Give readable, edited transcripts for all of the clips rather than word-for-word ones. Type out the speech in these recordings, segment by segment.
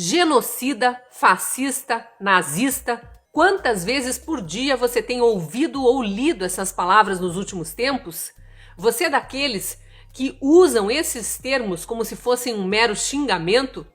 Genocida, fascista, nazista. Quantas vezes por dia você tem ouvido ou lido essas palavras nos últimos tempos? Você é daqueles que usam esses termos como se fossem um mero xingamento?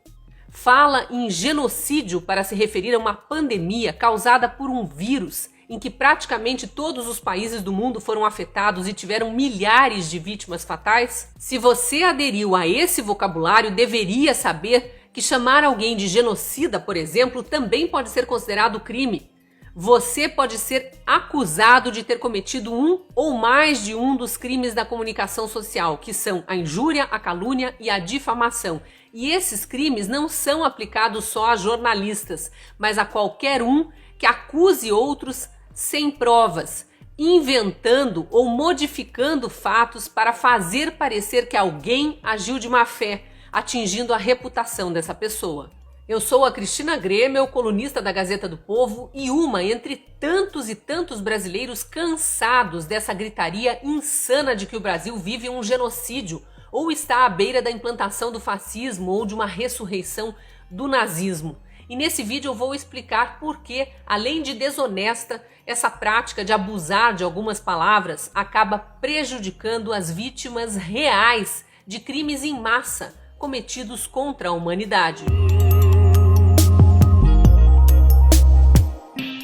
Fala em genocídio para se referir a uma pandemia causada por um vírus em que praticamente todos os países do mundo foram afetados e tiveram milhares de vítimas fatais? Se você aderiu a esse vocabulário, deveria saber que chamar alguém de genocida, por exemplo, também pode ser considerado crime. Você pode ser acusado de ter cometido um ou mais de um dos crimes da comunicação social, que são a injúria, a calúnia e a difamação. E esses crimes não são aplicados só a jornalistas, mas a qualquer um que acuse outros sem provas, inventando ou modificando fatos para fazer parecer que alguém agiu de má fé, atingindo a reputação dessa pessoa. Eu sou a Cristina Grêmio, colunista da Gazeta do Povo e uma entre tantos e tantos brasileiros cansados dessa gritaria insana de que o Brasil vive um genocídio ou está à beira da implantação do fascismo ou de uma ressurreição do nazismo. E nesse vídeo eu vou explicar por que, além de desonesta, essa prática de abusar de algumas palavras acaba prejudicando as vítimas reais de crimes em massa cometidos contra a humanidade.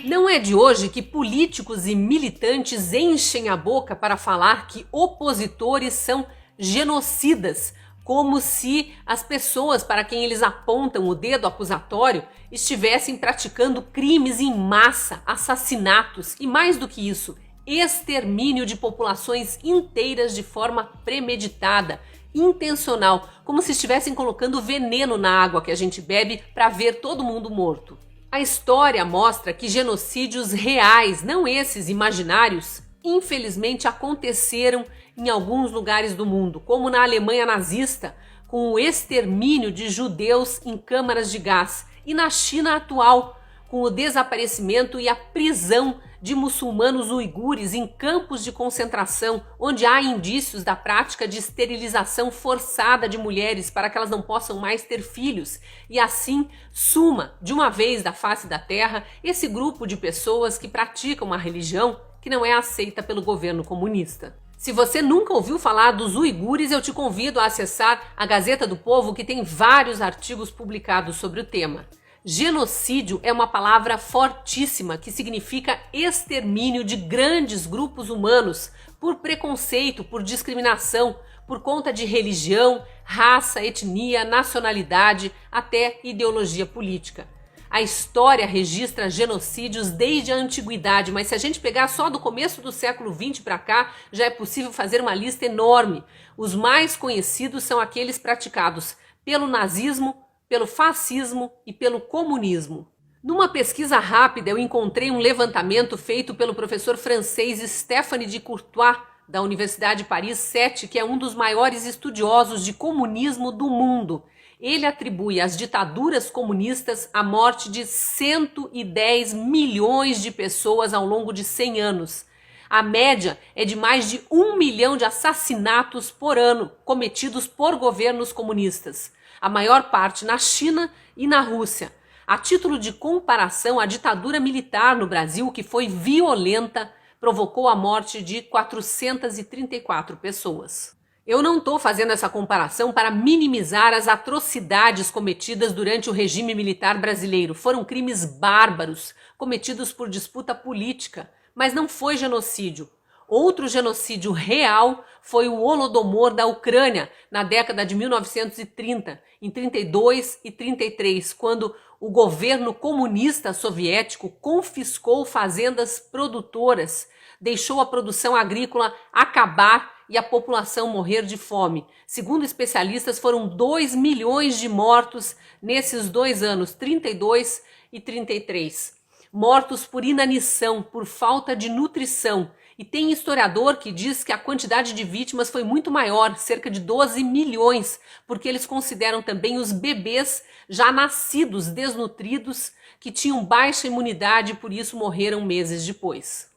Não é de hoje que políticos e militantes enchem a boca para falar que opositores são genocidas, como se as pessoas para quem eles apontam o dedo acusatório estivessem praticando crimes em massa, assassinatos e, mais do que isso, extermínio de populações inteiras de forma premeditada, intencional, como se estivessem colocando veneno na água que a gente bebe para ver todo mundo morto. A história mostra que genocídios reais, não esses imaginários, infelizmente aconteceram em alguns lugares do mundo, como na Alemanha nazista, com o extermínio de judeus em câmaras de gás, e na China atual, com o desaparecimento e a prisão de muçulmanos uigures em campos de concentração, onde há indícios da prática de esterilização forçada de mulheres para que elas não possam mais ter filhos, e assim suma de uma vez da face da terra esse grupo de pessoas que praticam uma religião que não é aceita pelo governo comunista. Se você nunca ouviu falar dos uigures, eu te convido a acessar a Gazeta do Povo, que tem vários artigos publicados sobre o tema. Genocídio é uma palavra fortíssima que significa extermínio de grandes grupos humanos por preconceito, por discriminação, por conta de religião, raça, etnia, nacionalidade, até ideologia política. A história registra genocídios desde a antiguidade, mas se a gente pegar só do começo do século XX para cá, já é possível fazer uma lista enorme. Os mais conhecidos são aqueles praticados pelo nazismo, pelo fascismo e pelo comunismo. Numa pesquisa rápida, eu encontrei um levantamento feito pelo professor francês Stéphane de Courtois, da Universidade Paris 7, que é um dos maiores estudiosos de comunismo do mundo. Ele atribui às ditaduras comunistas a morte de 110 milhões de pessoas ao longo de 100 anos. A média é de mais de 1 milhão de assassinatos por ano cometidos por governos comunistas. A maior parte na China e na Rússia. A título de comparação, a ditadura militar no Brasil, que foi violenta, provocou a morte de 434 pessoas. Eu não estou fazendo essa comparação para minimizar as atrocidades cometidas durante o regime militar brasileiro. Foram crimes bárbaros, cometidos por disputa política, mas não foi genocídio. Outro genocídio real foi o Holodomor da Ucrânia, na década de 1930, em 32 e 33, quando o governo comunista soviético confiscou fazendas produtoras, deixou a produção agrícola acabar e a população morrer de fome. Segundo especialistas, foram 2 milhões de mortos nesses 2 anos, 32 e 33. Mortos por inanição, por falta de nutrição. E tem historiador que diz que a quantidade de vítimas foi muito maior, cerca de 12 milhões, porque eles consideram também os bebês já nascidos desnutridos, que tinham baixa imunidade e por isso morreram meses depois.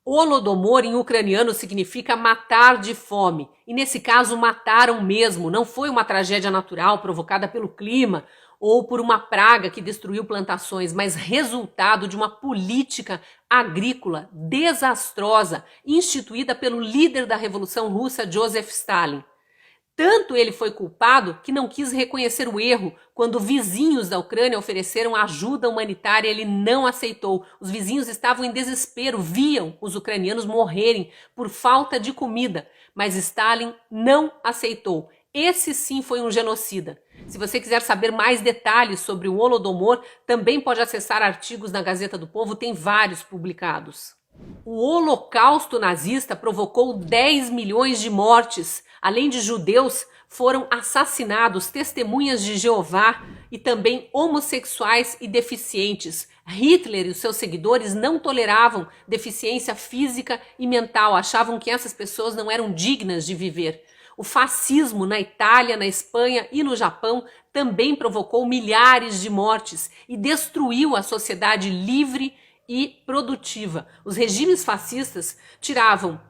Holodomor em ucraniano significa matar de fome, e nesse caso mataram mesmo, não foi uma tragédia natural provocada pelo clima ou por uma praga que destruiu plantações, mas resultado de uma política agrícola desastrosa instituída pelo líder da Revolução Russa, Joseph Stalin. Tanto ele foi culpado que não quis reconhecer o erro. Quando vizinhos da Ucrânia ofereceram ajuda humanitária, ele não aceitou. Os vizinhos estavam em desespero, viam os ucranianos morrerem por falta de comida, mas Stalin não aceitou. Esse sim foi um genocida. Se você quiser saber mais detalhes sobre o Holodomor, também pode acessar artigos na Gazeta do Povo, tem vários publicados. O Holocausto nazista provocou 10 milhões de mortes. Além de judeus, foram assassinados testemunhas de Jeová e também homossexuais e deficientes. Hitler e os seus seguidores não toleravam deficiência física e mental, achavam que essas pessoas não eram dignas de viver. O fascismo na Itália, na Espanha e no Japão também provocou milhares de mortes e destruiu a sociedade livre e produtiva. Os regimes fascistas tiravam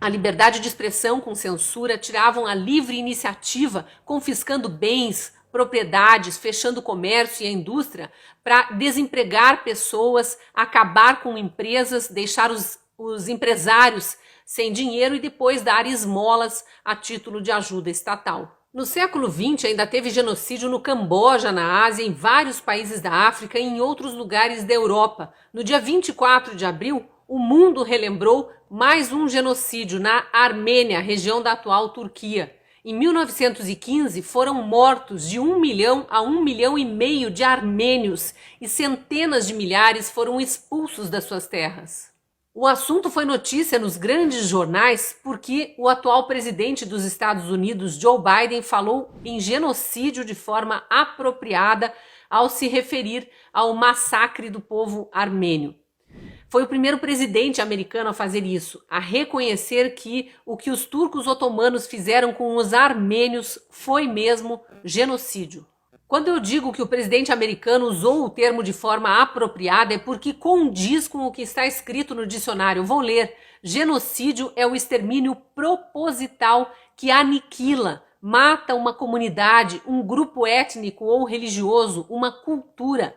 a liberdade de expressão com censura, tiravam a livre iniciativa, confiscando bens, propriedades, fechando o comércio e a indústria para desempregar pessoas, acabar com empresas, deixar os empresários sem dinheiro e depois dar esmolas a título de ajuda estatal. No século XX ainda teve genocídio no Camboja, na Ásia, em vários países da África e em outros lugares da Europa. No dia 24 de abril, o mundo relembrou mais um genocídio na Armênia, região da atual Turquia. Em 1915, foram mortos de 1 milhão a 1,5 milhão de armênios e centenas de milhares foram expulsos das suas terras. O assunto foi notícia nos grandes jornais porque o atual presidente dos Estados Unidos, Joe Biden, falou em genocídio de forma apropriada ao se referir ao massacre do povo armênio. Foi o primeiro presidente americano a fazer isso, a reconhecer que o que os turcos otomanos fizeram com os armênios foi mesmo genocídio. Quando eu digo que o presidente americano usou o termo de forma apropriada é porque condiz com o que está escrito no dicionário. Vou ler. Genocídio é o extermínio proposital que aniquila, mata uma comunidade, um grupo étnico ou religioso, uma cultura.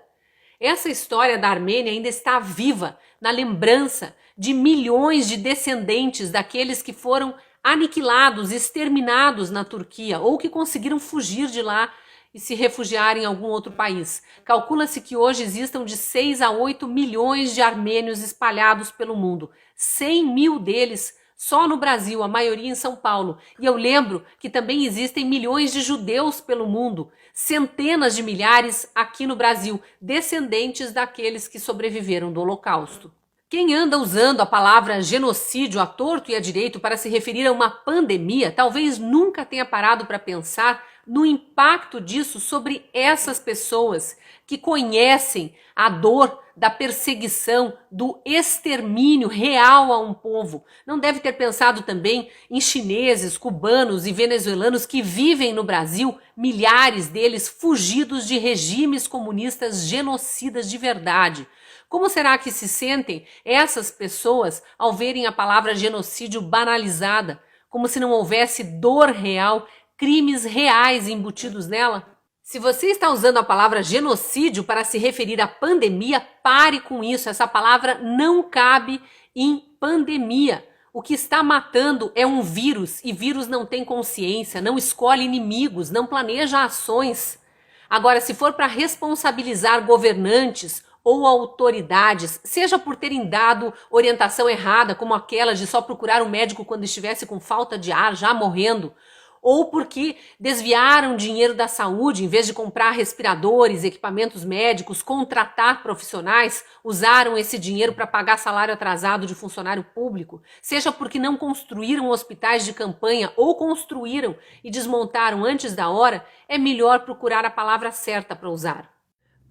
Essa história da Armênia ainda está viva na lembrança de milhões de descendentes daqueles que foram aniquilados, exterminados na Turquia ou que conseguiram fugir de lá e se refugiar em algum outro país. Calcula-se que hoje existam de 6 a 8 milhões de armênios espalhados pelo mundo. 100 mil deles só no Brasil, a maioria em São Paulo. E eu lembro que também existem milhões de judeus pelo mundo, centenas de milhares aqui no Brasil, descendentes daqueles que sobreviveram do Holocausto. Quem anda usando a palavra genocídio à torto e à direito para se referir a uma pandemia, talvez nunca tenha parado para pensar no impacto disso sobre essas pessoas que conhecem a dor da perseguição, do extermínio real a um povo. Não deve ter pensado também em chineses, cubanos e venezuelanos que vivem no Brasil, milhares deles fugidos de regimes comunistas genocidas de verdade. Como será que se sentem essas pessoas ao verem a palavra genocídio banalizada, como se não houvesse dor real, crimes reais embutidos nela? Se você está usando a palavra genocídio para se referir à pandemia, pare com isso. Essa palavra não cabe em pandemia. O que está matando é um vírus e vírus não tem consciência, não escolhe inimigos, não planeja ações. Agora, se for para responsabilizar governantes ou autoridades, seja por terem dado orientação errada, como aquela de só procurar um médico quando estivesse com falta de ar, já morrendo, ou porque desviaram dinheiro da saúde, em vez de comprar respiradores, equipamentos médicos, contratar profissionais, usaram esse dinheiro para pagar salário atrasado de funcionário público, seja porque não construíram hospitais de campanha ou construíram e desmontaram antes da hora, é melhor procurar a palavra certa para usar.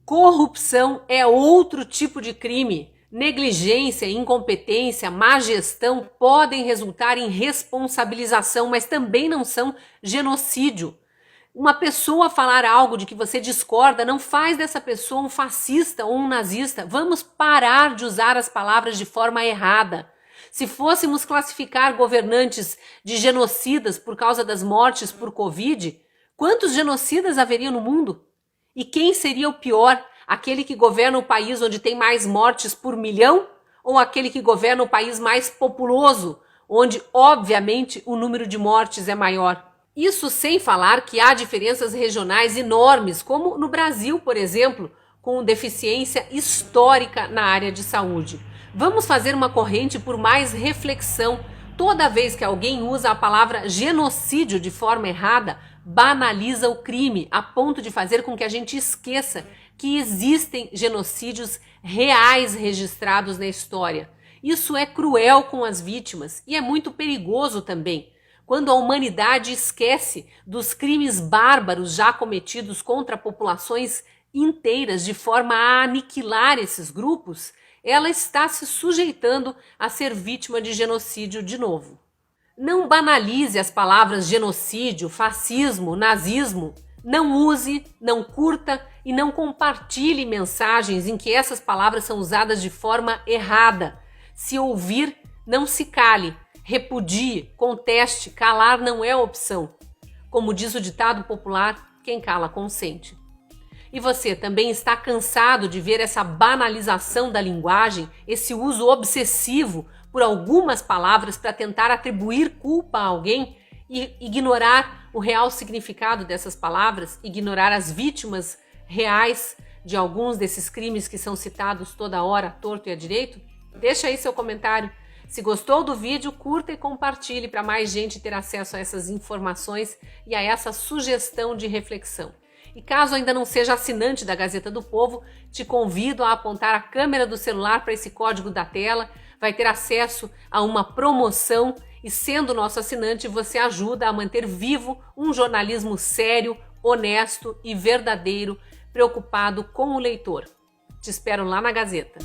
Corrupção é outro tipo de crime. Negligência, incompetência, má gestão podem resultar em responsabilização, mas também não são genocídio. Uma pessoa falar algo de que você discorda não faz dessa pessoa um fascista ou um nazista. Vamos parar de usar as palavras de forma errada. Se fôssemos classificar governantes de genocidas por causa das mortes por Covid, quantos genocidas haveria no mundo? E quem seria o pior? Aquele que governa o país onde tem mais mortes por milhão? Ou aquele que governa o país mais populoso, onde, obviamente, o número de mortes é maior? Isso sem falar que há diferenças regionais enormes, como no Brasil, por exemplo, com deficiência histórica na área de saúde. Vamos fazer uma corrente por mais reflexão. Toda vez que alguém usa a palavra genocídio de forma errada, banaliza o crime, a ponto de fazer com que a gente esqueça que existem genocídios reais registrados na história. Isso é cruel com as vítimas e é muito perigoso também. Quando a humanidade esquece dos crimes bárbaros já cometidos contra populações inteiras de forma a aniquilar esses grupos, ela está se sujeitando a ser vítima de genocídio de novo. Não banalize as palavras genocídio, fascismo, nazismo. Não use, não curta e não compartilhe mensagens em que essas palavras são usadas de forma errada. Se ouvir, não se cale. Repudie, conteste, calar não é opção. Como diz o ditado popular, quem cala consente. E você também está cansado de ver essa banalização da linguagem, esse uso obsessivo por algumas palavras para tentar atribuir culpa a alguém e ignorar o real significado dessas palavras, ignorar as vítimas reais de alguns desses crimes que são citados toda hora, torto e à direito? Deixa aí seu comentário. Se gostou do vídeo, curta e compartilhe para mais gente ter acesso a essas informações e a essa sugestão de reflexão. E caso ainda não seja assinante da Gazeta do Povo, te convido a apontar a câmera do celular para esse código da tela, vai ter acesso a uma promoção e, sendo nosso assinante, você ajuda a manter vivo um jornalismo sério, honesto e verdadeiro, preocupado com o leitor. Te espero lá na Gazeta.